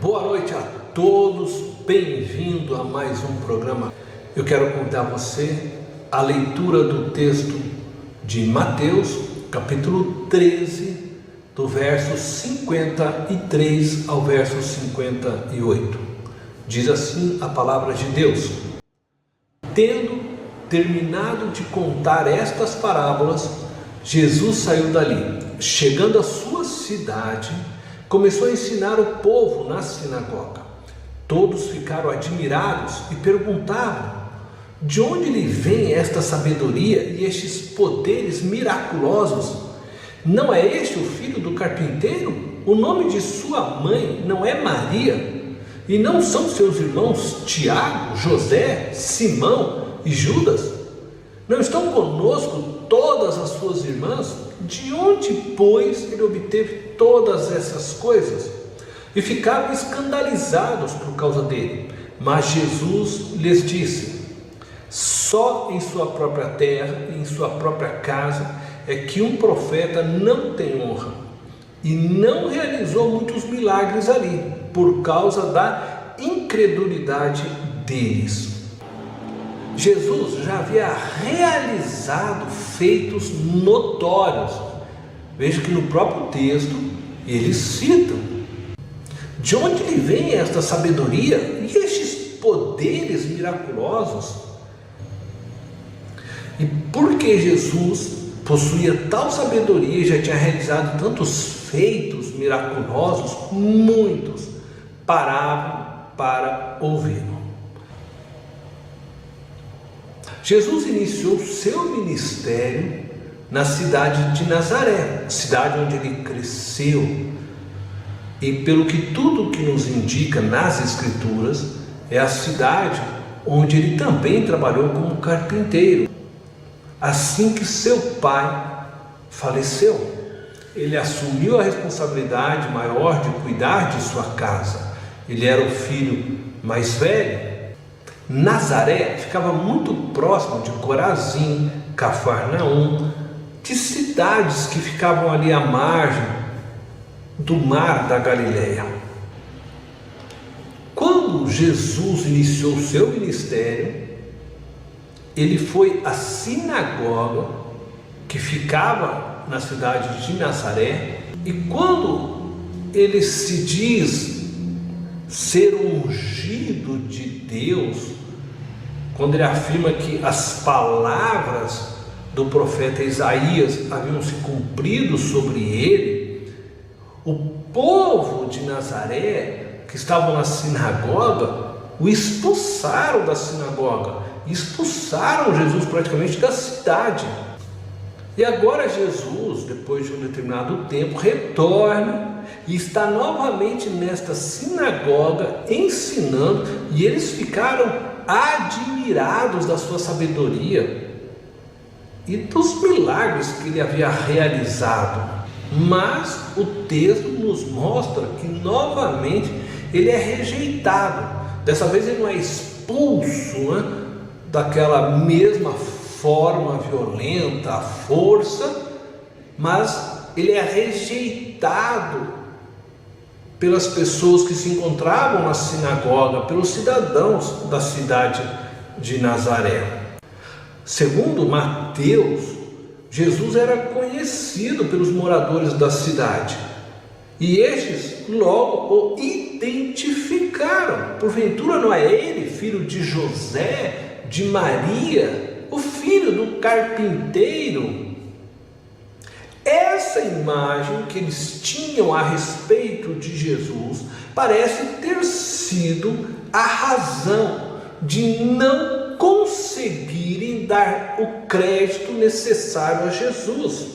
Boa noite a todos, bem-vindo a mais um programa. Eu quero convidar você à leitura do texto de Mateus, capítulo 13, do verso 53 ao verso 58. Diz assim a palavra de Deus: Tendo terminado de contar estas parábolas, Jesus saiu dali. Chegando à sua cidade, começou a ensinar o povo na sinagoga. Todos ficaram admirados e perguntavam: de onde lhe vem esta sabedoria e estes poderes miraculosos? Não é este o filho do carpinteiro? O nome de sua mãe não é Maria? E não são seus irmãos Tiago, José, Simão e Judas? Não estão conosco todas as suas irmãs? De onde, pois, ele obteve todas essas coisas? E ficavam escandalizados por causa dele. Mas Jesus lhes disse: só em sua própria terra e em sua própria casa é que um profeta não tem honra. E não realizou muitos milagres ali, por causa da incredulidade deles. Jesus já havia realizado feitos notórios. Veja que no próprio texto eles citam: de onde lhe vem esta sabedoria e estes poderes miraculosos? E porque Jesus possuía tal sabedoria e já tinha realizado tantos feitos miraculosos, muitos paravam para ouvi-lo. Jesus iniciou seu ministério na cidade de Nazaré, cidade onde ele cresceu, e pelo que tudo que nos indica nas Escrituras, é a cidade onde ele também trabalhou como carpinteiro. Assim que seu pai faleceu, ele assumiu a responsabilidade maior de cuidar de sua casa. Ele era o filho mais velho. Nazaré ficava muito próximo de Corazim, Cafarnaum, de cidades que ficavam ali à margem do mar da Galileia. Quando Jesus iniciou seu ministério, ele foi à sinagoga que ficava na cidade de Nazaré, e quando ele se diz ser ungido de Deus, quando ele afirma que as palavras do profeta Isaías haviam se cumprido sobre ele, o povo de Nazaré que estavam na sinagoga o expulsaram da sinagoga, expulsaram Jesus praticamente da cidade. E agora Jesus, depois de um determinado tempo, retorna e está novamente nesta sinagoga ensinando, e eles ficaram admirados da sua sabedoria e dos milagres que ele havia realizado. Mas o texto nos mostra que novamente ele é rejeitado. Dessa vez ele não é expulso, daquela mesma forma violenta, à força, mas ele é rejeitado pelas pessoas que se encontravam na sinagoga, pelos cidadãos da cidade de Nazaré. Segundo Mateus, Jesus era conhecido pelos moradores da cidade, e estes logo o identificaram. Porventura não é ele filho de José, de Maria, o filho do carpinteiro? Essa imagem que eles tinham a respeito de Jesus parece ter sido a razão de não conseguirem dar o crédito necessário a Jesus,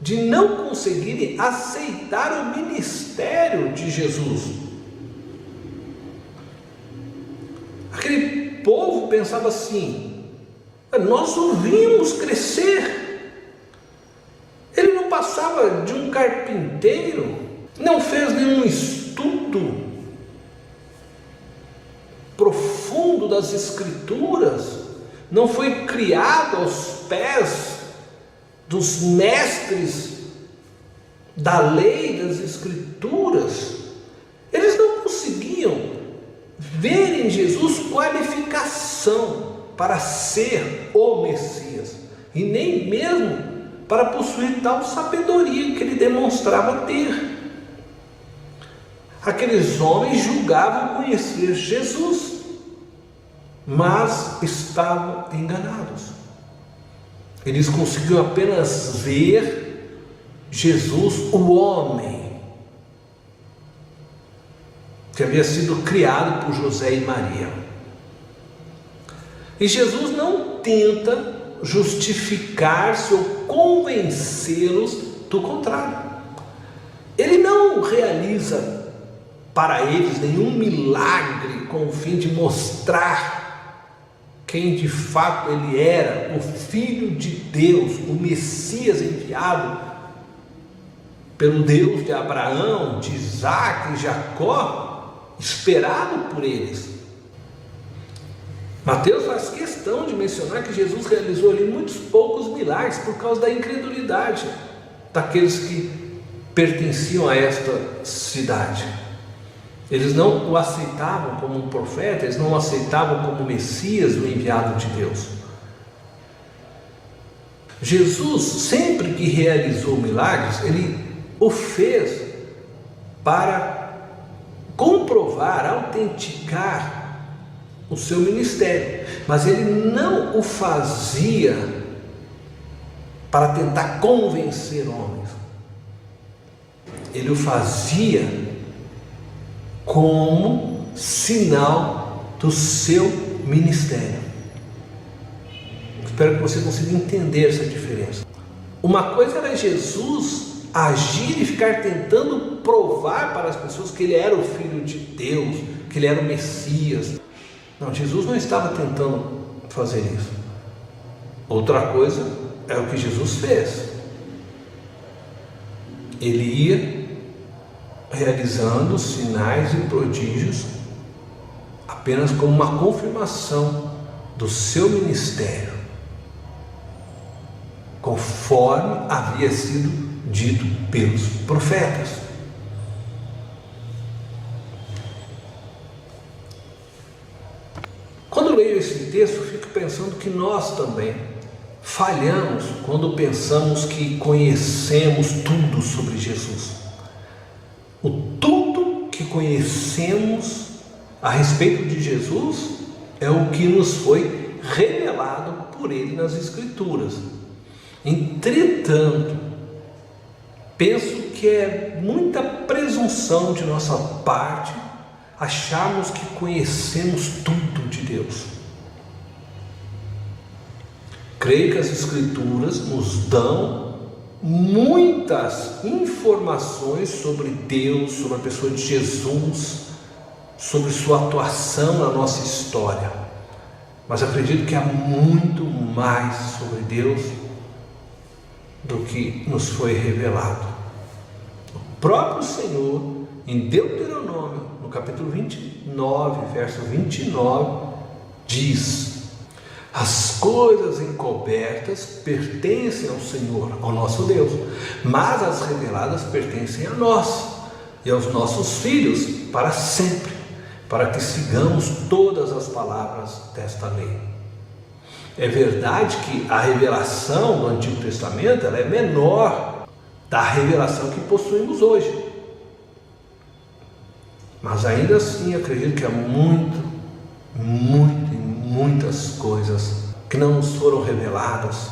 de não conseguirem aceitar o ministério de Jesus. Aquele povo pensava assim: nós o vimos crescer. Ele não passava de um carpinteiro, não fez nenhum estudo profundo das Escrituras, não foi criado aos pés dos mestres da lei das Escrituras. Eles não conseguiram conseguiam ver em Jesus qualificação para ser o Messias, e nem mesmo para possuir tal sabedoria que ele demonstrava ter. Aqueles homens julgavam conhecer Jesus, mas estavam enganados. Eles conseguiam apenas ver Jesus, o homem, que havia sido criado por José e Maria. E Jesus não tenta justificar-se ou convencê-los do contrário. Ele não realiza para eles nenhum milagre com o fim de mostrar quem de fato ele era, o Filho de Deus, o Messias enviado pelo Deus de Abraão, de Isaac e Jacó, esperado por eles. Mateus faz questão de mencionar que Jesus realizou ali muitos poucos milagres por causa da incredulidade daqueles que pertenciam a esta cidade. Eles não o aceitavam como um profeta, eles não o aceitavam como Messias, o enviado de Deus. Jesus, sempre que realizou milagres, ele o fez para comprovar, autenticar o seu ministério, mas ele não o fazia para tentar convencer homens. Ele o fazia como sinal do seu ministério. Espero que você consiga entender essa diferença. Uma coisa era Jesus agir e ficar tentando provar para as pessoas que ele era o Filho de Deus, que ele era o Messias. Não, Jesus não estava tentando fazer isso. Outra coisa é o que Jesus fez. Ele ia realizando sinais e prodígios apenas como uma confirmação do seu ministério, conforme havia sido dito pelos profetas. Quando leio esse texto, fico pensando que nós também falhamos quando pensamos que conhecemos tudo sobre Jesus. O tudo que conhecemos a respeito de Jesus é o que nos foi revelado por ele nas Escrituras. Entretanto, penso que é muita presunção de nossa parte acharmos que conhecemos tudo de Deus. Creio que as Escrituras nos dão muitas informações sobre Deus, sobre a pessoa de Jesus, sobre sua atuação na nossa história, mas acredito que há muito mais sobre Deus do que nos foi revelado. O próprio Senhor, em Deuteronômio, no capítulo 29, verso 29, diz: as coisas encobertas pertencem ao Senhor, ao nosso Deus, mas as reveladas pertencem a nós e aos nossos filhos para sempre, para que sigamos todas as palavras desta lei. É verdade que a revelação do Antigo Testamento ela é menor da revelação que possuímos hoje, mas ainda assim acredito que há muitas coisas que não nos foram reveladas.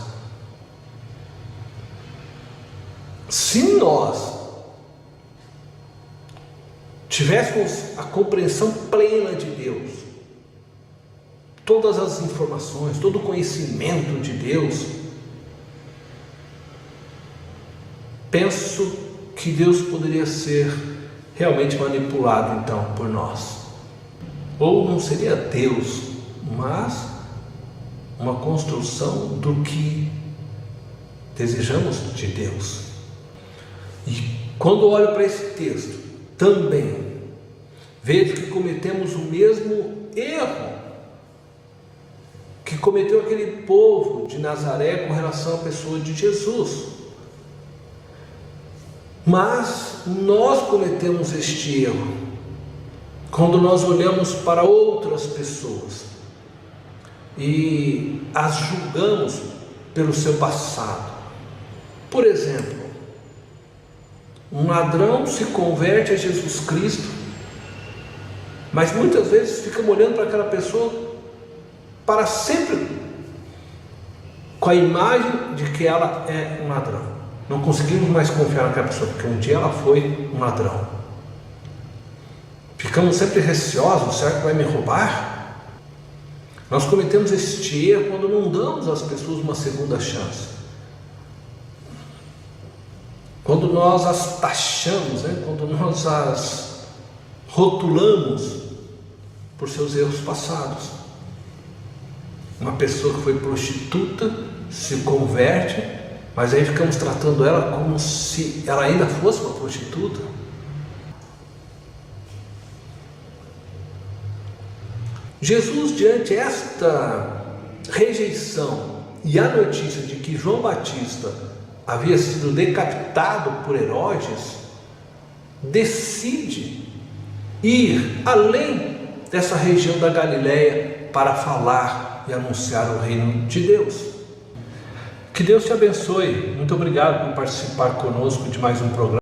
Se nós tivéssemos a compreensão plena de Deus, todas as informações, todo o conhecimento de Deus, penso que Deus poderia ser realmente manipulado então por nós. Ou não seria Deus, mas uma construção do que desejamos de Deus. E quando olho para esse texto, também vejo que cometemos o mesmo erro que cometeu aquele povo de Nazaré com relação à pessoa de Jesus. Mas nós cometemos este erro quando nós olhamos para outras pessoas e as julgamos pelo seu passado. Por exemplo, um ladrão se converte a Jesus Cristo, mas muitas vezes ficamos olhando para aquela pessoa para sempre com a imagem de que ela é um ladrão. Não conseguimos mais confiar naquela pessoa, porque um dia ela foi um ladrão. Ficamos sempre receosos: será que vai me roubar? Nós cometemos este erro quando não damos às pessoas uma segunda chance. Quando nós as taxamos, quando nós as rotulamos por seus erros passados. Uma pessoa que foi prostituta se converte, mas aí ficamos tratando ela como se ela ainda fosse uma prostituta. Jesus, diante esta rejeição e a notícia de que João Batista havia sido decapitado por Herodes, decide ir além dessa região da Galileia para falar e anunciar o reino de Deus. Que Deus te abençoe. Muito obrigado por participar conosco de mais um programa.